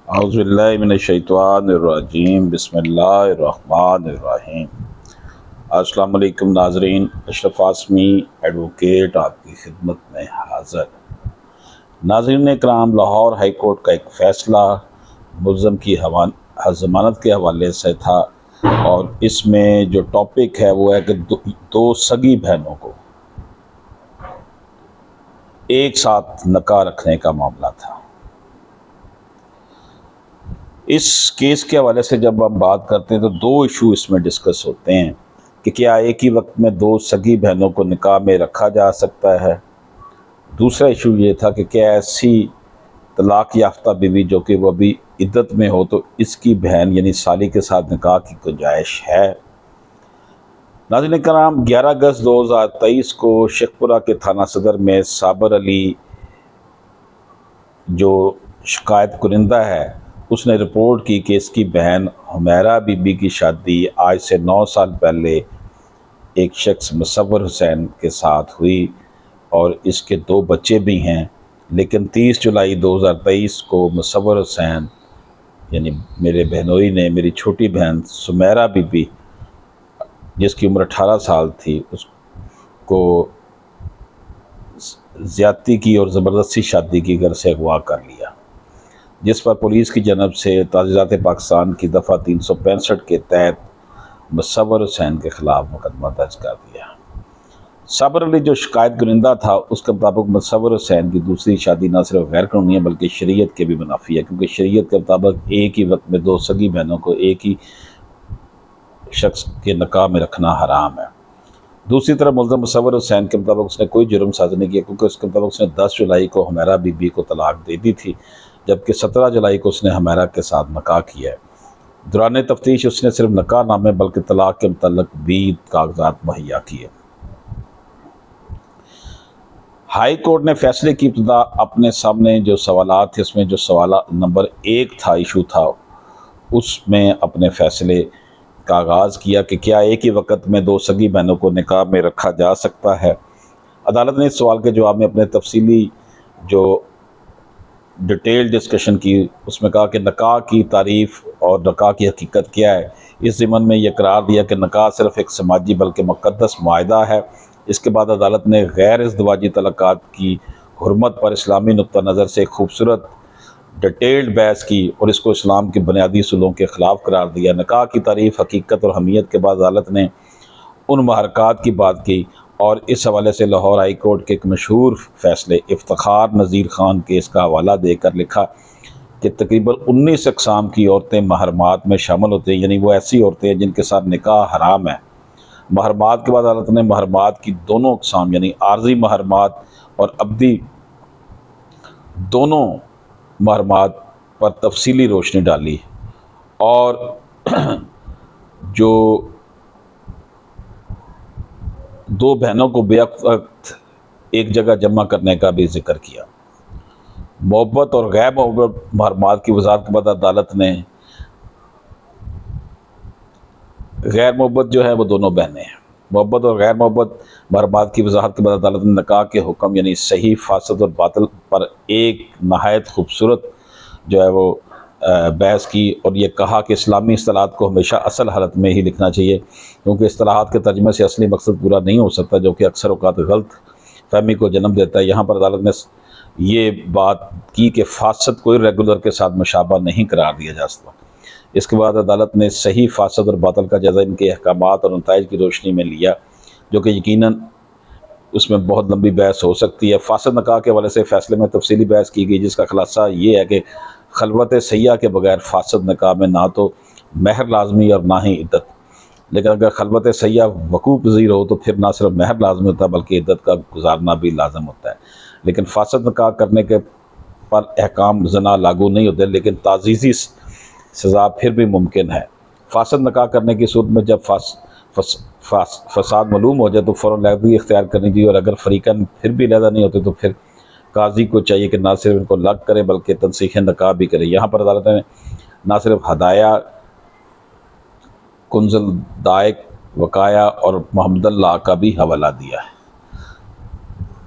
اعوذ باللہ من الشیطان الرجیم، بسم اللہ الرحمن الرحیم۔ السلام علیکم ناظرین، اشرف عاصمی ایڈوکیٹ آپ کی خدمت میں حاضر۔ ناظرین اکرام، لاہور ہائی کورٹ کا ایک فیصلہ ملزم کی ضمانت کے حوالے سے تھا، اور اس میں جو ٹاپک ہے وہ ہے کہ دو سگی بہنوں کو ایک ساتھ نکاح رکھنے کا معاملہ تھا۔ اس کیس کے حوالے سے جب ہم بات کرتے ہیں تو دو ایشو اس میں ڈسکس ہوتے ہیں کہ کیا ایک ہی وقت میں دو سگی بہنوں کو نکاح میں رکھا جا سکتا ہے۔ دوسرا ایشو یہ تھا کہ کیا ایسی طلاق یافتہ بیوی جو کہ وہ ابھی عدت میں ہو تو اس کی بہن یعنی سالی کے ساتھ نکاح کی گنجائش ہے۔ ناظرین کرام، 11 اگست 2023 کو شیخ پورہ کے تھانہ صدر میں صابر علی جو شکایت کنندہ ہے اس نے رپورٹ کی کہ اس کی بہن حمیرہ بی بی کی شادی آج سے 9 سال پہلے ایک شخص مصور حسین کے ساتھ ہوئی اور اس کے 2 بچے بھی ہیں، لیکن 30 جولائی 2023 کو مصور حسین یعنی میرے بہنوئی نے میری چھوٹی بہن سمیرہ بی بی جس کی عمر 18 سال تھی اس کو زیادتی کی اور زبردستی شادی کی، گھر سے اغوا کر لیا، جس پر پولیس کی جانب سے تعزیرات پاکستان کی دفعہ 365 کے تحت مصور حسین کے خلاف مقدمہ درج کر دیا۔ صابر علی جو شکایت کنندہ تھا اس کے مطابق مصور حسین کی دوسری شادی نہ صرف غیر قانونی ہے بلکہ شریعت کے بھی منافی ہے، کیونکہ شریعت کے مطابق ایک ہی وقت میں دو سگی بہنوں کو ایک ہی شخص کے نکاح میں رکھنا حرام ہے۔ دوسری طرف ملزم مصور حسین کے مطابق اس نے کوئی جرم سازی نہیں کیا، کیونکہ اس کے مطابق اس نے 10 جولائی کو حمیرہ بی بی کو طلاق دے دی تھی، جبکہ 17 جولائی کو اس نے حمیرہ کے ساتھ نکاح کیا ہے۔ دوران تفتیش اس نے صرف نکاح نامے بلکہ طلاق کے متعلق بھی کاغذات مہیا کیے۔ ہائی کورٹ نے فیصلے کی ابتدا اپنے سامنے جو سوالات تھے اس میں جو سوال نمبر 1 تھا، ایشو تھا، اس میں اپنے فیصلے کا آغاز کیا کہ کیا ایک ہی وقت میں دو سگی بہنوں کو نکاح میں رکھا جا سکتا ہے۔ عدالت نے اس سوال کے جواب میں اپنے تفصیلی جو ڈیٹیل ڈسکشن کی، اس میں کہا کہ نکاح کی تعریف اور نکاح کی حقیقت کیا ہے۔ اس ضمن میں یہ قرار دیا کہ نکاح صرف ایک سماجی بلکہ مقدس معاہدہ ہے۔ اس کے بعد عدالت نے غیر ازدواجی تعلقات کی حرمت پر اسلامی نقطہ نظر سے ایک خوبصورت ڈیٹیلڈ بحث کی اور اس کو اسلام کے بنیادی اصولوں کے خلاف قرار دیا۔ نکاح کی تعریف، حقیقت اور اہمیت کے بعد عدالت نے ان محرکات کی بات کی اور اس حوالے سے لاہور ہائی کورٹ کے ایک مشہور فیصلے افتخار نذیر خان کیس کا حوالہ دے کر لکھا کہ تقریباً 19 اقسام کی عورتیں محرمات میں شامل ہوتے ہیں، یعنی وہ ایسی عورتیں ہیں جن کے ساتھ نکاح حرام ہے۔ محرمات کے بعد عدالت نے محرمات کی دونوں اقسام یعنی عارضی محرمات اور ابدی دونوں محرمات پر تفصیلی روشنی ڈالی اور جو دو بہنوں کو بیک وقت ایک جگہ جمع کرنے کا بھی ذکر کیا۔ محبت اور غیر محبت محرمات کی وضاحت کے بعد عدالت نے غیر محبت جو ہے وہ دونوں بہنیں ہیں۔ محبت اور غیر محبت محرمات کی وضاحت کے بعد عدالت نے نکاح کے حکم یعنی صحیح، فاسد اور باطل پر ایک نہایت خوبصورت جو ہے وہ بحث کی اور یہ کہا کہ اسلامی اصطلاحات کو ہمیشہ اصل حالت میں ہی لکھنا چاہیے، کیونکہ اصطلاحات کے ترجمے سے اصلی مقصد پورا نہیں ہو سکتا، جو کہ اکثر اوقات غلط فہمی کو جنم دیتا ہے۔ یہاں پر عدالت نے یہ بات کی کہ فاسد کوئی ریگولر کے ساتھ مشابہ نہیں قرار دیا جا سکتا۔ اس کے بعد عدالت نے صحیح، فاسد اور باطل کا جائزہ ان کے احکامات اور نتائج کی روشنی میں لیا، جو کہ یقیناً اس میں بہت لمبی بحث ہو سکتی ہے۔ فاسد نکاح کے حوالے سے فیصلے میں تفصیلی بحث کی گئی، جس کا خلاصہ یہ ہے کہ خلوت سیاح کے بغیر فاسد نکاح میں نہ تو مہر لازمی اور نہ ہی عدت، لیکن اگر خلوت سیاح وقوع پذیر ہو تو پھر نہ صرف مہر لازمی ہوتا ہے بلکہ عدت کا گزارنا بھی لازم ہوتا ہے۔ لیکن فاسد نکاح کرنے کے پر احکام زنا لاگو نہیں ہوتے، لیکن تعزیزی سزا پھر بھی ممکن ہے۔ فاسد نکاح کرنے کی صورت میں جب فساد معلوم ہو جائے تو فوراً علیحدگی اختیار کرنی چاہیے، اور اگر فریقین پھر بھی علیحدہ نہیں ہوتے تو پھر قاضی کو چاہیے کہ نہ صرف ان کو الگ کرے بلکہ تنسیخ نکاح بھی کرے۔ یہاں پر عدالت نے نہ صرف ہدایہ، کنزل دائق، وقایا اور محمد اللہ کا بھی حوالہ دیا ہے۔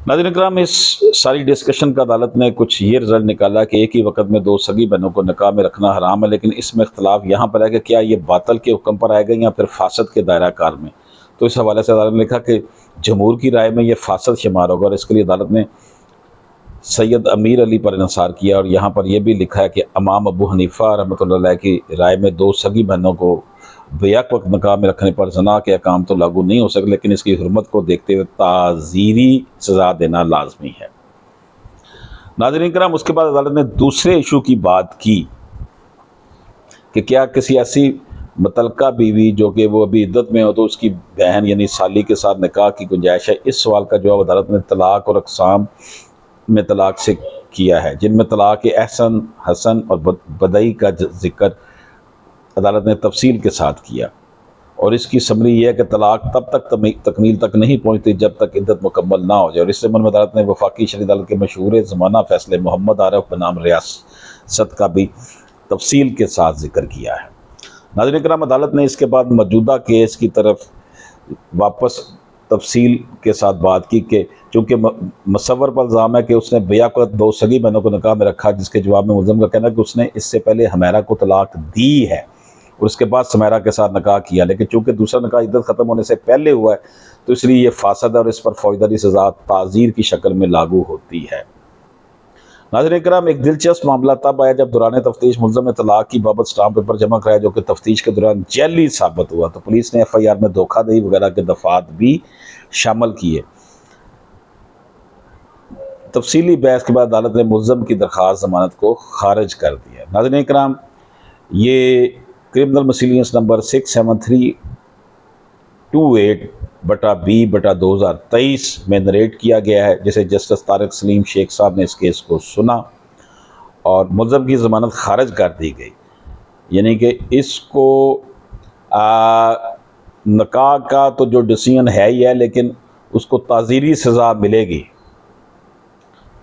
ناظرین کرام، اس ساری ڈسکشن کا عدالت نے کچھ یہ رزلٹ نکالا کہ ایک ہی وقت میں 2 سگی بہنوں کو نکاح میں رکھنا حرام ہے، لیکن اس میں اختلاف یہاں پر ہے کہ کیا یہ باطل کے حکم پر آئے گا یا پھر فاسد کے دائرہ کار میں۔ تو اس حوالے سے عدالت نے لکھا کہ جمہور کی رائے میں یہ فاسد شمار ہوگا، اور اس کے لیے عدالت نے سید امیر علی پر انحصار کیا، اور یہاں پر یہ بھی لکھا ہے کہ امام ابو حنیفہ رحمۃ اللہ علیہ کی رائے میں 2 سگی بہنوں کو بیک وقت نکاح میں رکھنے پر زنا کے احکام تو لاگو نہیں ہو سکتے، لیکن اس کی حرمت کو دیکھتے ہوئے تعزیری سزا دینا لازمی ہے۔ ناظرین کرام، اس کے بعد عدالت نے دوسرے ایشو کی بات کی کہ کیا کسی ایسی متعلقہ بیوی جو کہ وہ ابھی عدت میں ہو تو اس کی بہن یعنی سالی کے ساتھ نکاح کی گنجائش ہے۔ اس سوال کا جواب عدالت نے طلاق اور اقسام میں طلاق سے کیا ہے، جن میں طلاق احسن، حسن اور بدعی کا ذکر عدالت نے تفصیل کے ساتھ کیا، اور اس کی سمری یہ ہے کہ طلاق تب تک تکمیل تک نہیں پہنچتی جب تک عدت مکمل نہ ہو جائے، اور اس ضمن میں عدالت نے وفاقی شرعی عدالت کے مشہور زمانہ فیصلے محمد عارف بنام ریاست کا بھی تفصیل کے ساتھ ذکر کیا ہے۔ ناظرین کرام، عدالت نے اس کے بعد موجودہ کیس کی طرف واپس تفصیل کے ساتھ بات کی کہ چونکہ مصور پر الزام ہے کہ اس نے بیک وقت 2 سگی بہنوں کو نکاح میں رکھا، جس کے جواب میں ملزم کا کہنا ہے کہ اس نے اس سے پہلے حمیرہ کو طلاق دی ہے اور اس کے بعد سمیرہ کے ساتھ نکاح کیا، لیکن چونکہ دوسرا نکاح عدت ختم ہونے سے پہلے ہوا ہے تو اس لیے یہ فاسد ہے اور اس پر فوجداری سزا تعزیر کی شکل میں لاگو ہوتی ہے۔ ناظرین کرام، ایک دلچسپ معاملہ تب آیا جب دوران تفتیش ملزم نے طلاق کی بابت اسٹامپ پیپر جمع کرایا، جو کہ تفتیش کے دوران جعلی ثابت ہوا، تو پولیس نے FIR میں دھوکہ دہی وغیرہ کے دفعات بھی شامل کیے۔ تفصیلی بحث کے بعد عدالت نے ملزم کی درخواست ضمانت کو خارج کر دیا۔ ناظرین کرام، یہ کرمنل مسیلینس نمبر 67328/B/2023 میں نریٹ کیا گیا ہے، جسے جسٹس طارق سلیم شیخ صاحب نے اس کیس کو سنا اور ملزم کی ضمانت خارج کر دی گئی، یعنی کہ اس کو نکاح کا تو جو ڈیسیژن ہے ہی ہے، لیکن اس کو تعزیری سزا ملے گی،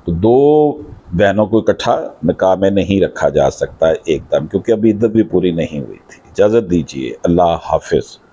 تو 2 بہنوں کو اکٹھا نکاح میں نہیں رکھا جا سکتا ایک دم، کیونکہ ابھی عدت بھی پوری نہیں ہوئی تھی۔ اجازت دیجیے، اللہ حافظ۔